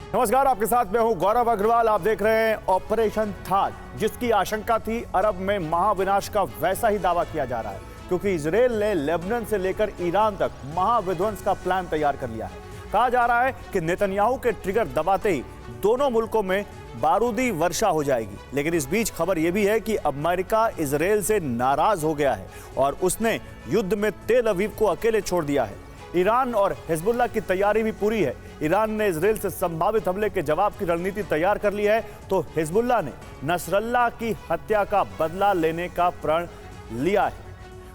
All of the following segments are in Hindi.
नमस्कार, आपके साथ मैं हूं गौरव अग्रवाल। आप देख रहे हैं ऑपरेशन थाड, जिसकी आशंका थी अरब में महाविनाश का, वैसा ही दावा किया जा रहा है क्योंकि इजराइल ने लेबनान से लेकर ईरान तक महाविध्वंस का प्लान तैयार कर लिया है। कहा जा रहा है कि नेतन्याहू के ट्रिगर दबाते ही दोनों मुल्कों में बारूदी वर्षा हो जाएगी। लेकिन इस बीच खबर यह भी है कि अमेरिका इजराइल से नाराज हो गया है और उसने युद्ध में तेल अवीव को अकेले छोड़ दिया है। ईरान और हिजबुल्लाह की तैयारी भी पूरी है। ईरान ने इजराइल से संभावित हमले के जवाब की रणनीति तैयार कर ली है, तो हिजबुल्लाह ने नसरल्लाह की हत्या का बदला लेने का प्रण लिया है।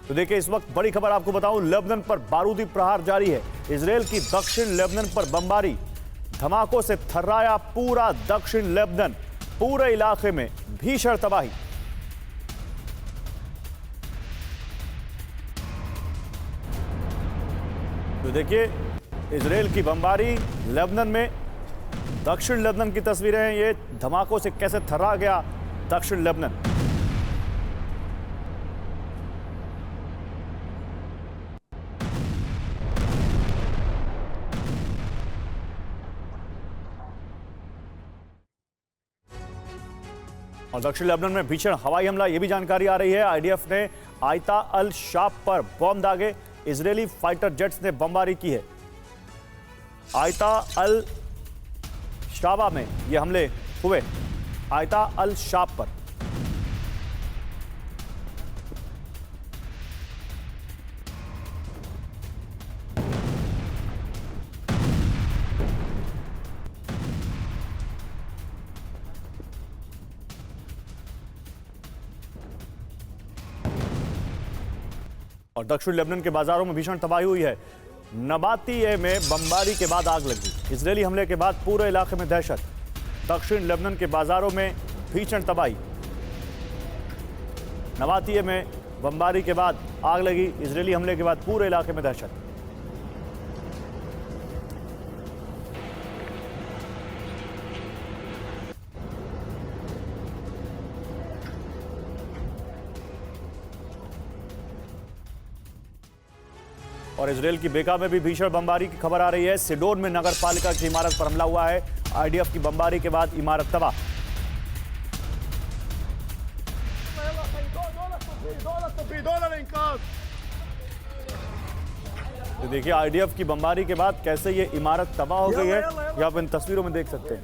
तो देखिए, इस वक्त बड़ी खबर आपको बताऊं, लेबनान पर बारूदी प्रहार जारी है। इजराइल की दक्षिण लेबनान पर बमबारी, धमाकों से थर्राया पूरा दक्षिण लेबनान, पूरे इलाके में भीषण तबाही। तो देखिए, इजराइल की बमबारी लेबनान में, दक्षिण लेबनान की तस्वीरें हैं। ये धमाकों से कैसे थर्रा गया दक्षिण लेबनान। और दक्षिण लेबनान में भीषण हवाई हमला, यह भी जानकारी आ रही है। आईडीएफ ने आयता अल शाब पर बॉम्ब दागे, इजरायली फाइटर जेट्स ने बमबारी की है। आयता अल शाबा में ये हमले हुए, आयता अल शाब पर। और दक्षिण लेबनान के बाजारों में भीषण तबाही हुई है। नबातिये में बमबारी के बाद आग लगी। इजरायली हमले के बाद पूरे इलाके में दहशत। दक्षिण लेबनान के बाजारों में भीषण तबाही। नबातिये में बमबारी के बाद आग लगी। इजरायली हमले के बाद पूरे इलाके में दहशत। और इजरायल की बेका में भी भीषण बमबारी की खबर आ रही है। सिडोन में नगर पालिका की इमारत पर हमला हुआ है। आईडीएफ की बमबारी के बाद इमारत तबाह। तो देखिए, आईडीएफ की बमबारी के बाद कैसे ये इमारत तबाह हो गई है, ये आप इन तस्वीरों में देख सकते हैं।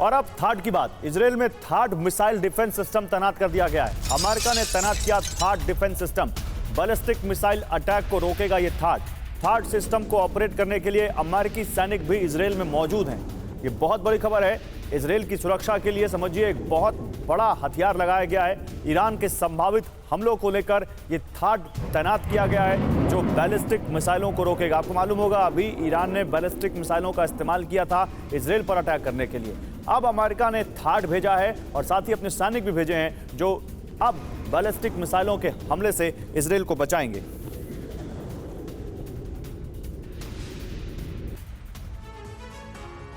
और अब थाड की बात। इजरायल में थाड मिसाइल डिफेंस सिस्टम तैनात कर दिया गया है। अमेरिका ने तैनात किया थाड defence system. Ballistic missile attack को रोकेगा ये थाड सिस्टम को ऑपरेट करने के लिए अमेरिकी सैनिक भी इजरायल में मौजूद हैं। ये बहुत बड़ी खबर है। इजरायल की सुरक्षा के लिए समझिए एक बहुत बड़ा हथियार लगाया गया है। ईरान के संभावित हमलों को लेकर ये थाड तैनात किया गया है, जो बैलिस्टिक मिसाइलों को रोकेगा। आपको मालूम होगा, अभी ईरान ने बैलिस्टिक मिसाइलों का इस्तेमाल किया था इजरायल पर अटैक करने के लिए। अब अमेरिका ने थाड भेजा है और साथ ही अपने सैनिक भी भेजे हैं, जो अब बैलिस्टिक मिसाइलों के हमले से इजरायल को बचाएंगे।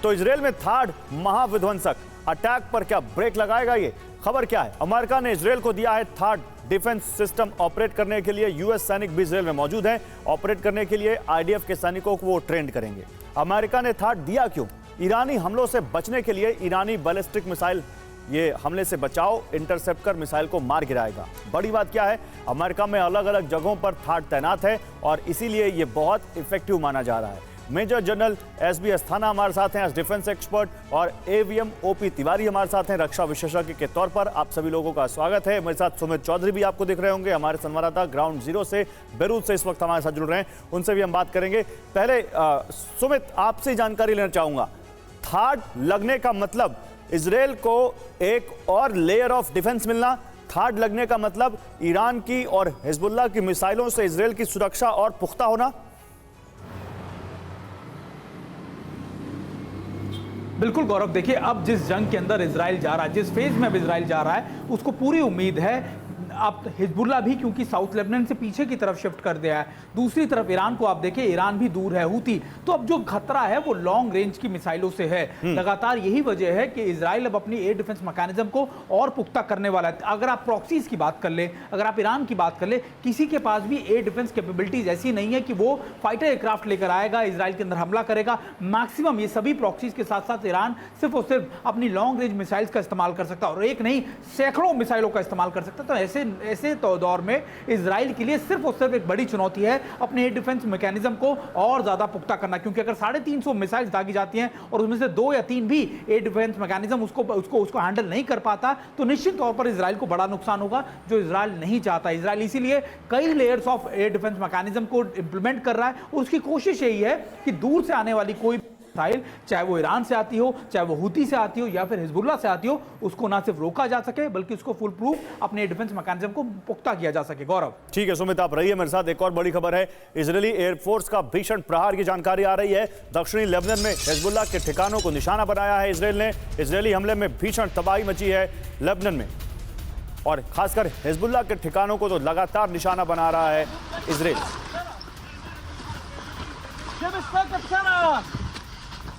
तो इजरायल में थाड महाविध्वंसक अटैक पर क्या ब्रेक लगाएगा? ये खबर क्या है? अमेरिका ने इजरायल को दिया है थाड डिफेंस सिस्टम ऑपरेट करने के लिए। यूएस सैनिक भी इजरायल में मौजूद हैं। ऑपरेट करने के लिए आईडीएफ के सैनिकों को वो ट्रेंड करेंगे। अमेरिका ने थाड दिया क्यों? ईरानी हमलों से बचने के लिए। ईरानी बैलिस्टिक मिसाइल ये हमले से बचाओ, इंटरसेप्टर मिसाइल को मार गिराएगा। बड़ी बात क्या है, अमेरिका में अलग अलग जगहों पर थाड तैनात है और इसीलिए ये बहुत इफेक्टिव माना जा रहा है। मेजर जनरल एसबी अस्थाना हमारे साथ हैं एज डिफेंस एक्सपर्ट, और एवीएम ओपी तिवारी हमारे साथ हैं रक्षा विशेषज्ञ के तौर पर। आप सभी लोगों का स्वागत है। मेरे साथ सुमित चौधरी भी आपको दिख रहे होंगे, हमारे संवाददाता ग्राउंड जीरो से, बेरूत से इस वक्त हमारे साथ जुड़ रहे हैं। उनसे भी हम बात करेंगे। पहले सुमित, आपसे जानकारी लेना चाहूंगा, थाड लगने का मतलब इजरायल को एक और लेयर ऑफ डिफेंस मिलना, थाड लगने का मतलब ईरान की और हिजबुल्लाह की मिसाइलों से इजरायल की सुरक्षा और पुख्ता होना। बिल्कुल गौरव, देखिए अब जिस जंग के अंदर इजराइल जा रहा है, जिस फेज में अब इजराइल जा रहा है, उसको पूरी उम्मीद है अब हिजबुल्ला भी क्योंकि साउथ लेबनान से पीछे की तरफ शिफ्ट कर दिया है, दूसरी तरफ ईरान को आप देखें, ईरान भी दूर है हूती, तो अब जो खतरा है वो लॉन्ग रेंज की मिसाइलों से है। लगातार यही वजह है कि इजराइल अब अपनी एयर डिफेंस मैकेनिज्म को और पुख्ता करने वाला है। अगर आप प्रॉक्सीज की बात कर ले, अगर आप ईरान की बात कर ले, किसी के पास भी एयर डिफेंस कैपेबिलिटीज ऐसी नहीं है कि वो फाइटर एयरक्राफ्ट लेकर आएगा, इजराइल के अंदर हमला करेगा। मैक्सिमम ये सभी प्रॉक्सीज के साथ साथ ईरान सिर्फ और सिर्फ अपनी लॉन्ग रेंज मिसाइल्स का इस्तेमाल कर सकता है, और एक नहीं सैकड़ों मिसाइलों का इस्तेमाल कर सकता है। तो ऐसे दौर में इजराइल के लिए सिर्फ और सिर्फ एक बड़ी चुनौती है अपने एयर डिफेंस मैकेनिज्म को और ज्यादा पुख्ता करना, क्योंकि अगर 350 मिसाइल्स दागी जाती हैं और उसमें से 2 या 3 भी एयर डिफेंस मैकेनिज्म उसको हैंडल नहीं कर पाता, तो निश्चित तौर पर इजराइल को बड़ा नुकसान होगा, जो इजराइल नहीं चाहता। इजराइल इसीलिए कई layers of air defence mechanism को इंप्लीमेंट कर रहा है, और उसकी कोशिश यही है कि दूर से आने वाली कोई मिसाइल, चाहे वो ईरान से आती हो, चाहे वो हूती से आती हो या फिर हिजबुल्ला से आती हो, उसको ना सिर्फ रोका जा सके बल्कि उसको फुल प्रूफ अपने डिफेंस मैकेनिज्म को पुख्ता किया जा सके। गौरव, ठीक है सुमित, आप रहिए मेरे साथ। एक और बड़ी खबर है, इजरायली एयरफोर्स का भीषण प्रहार की जानकारी आ रही है। दक्षिणी लेबनान में हिजबुल्ला के ठिकानों को निशाना बनाया है इजरायल ने। इजरायली हमले में भीषण तबाही मची है लेबनान में, और खासकर हिजबुल्ला के ठिकानों को तो लगातार निशाना बना रहा है इजरायल।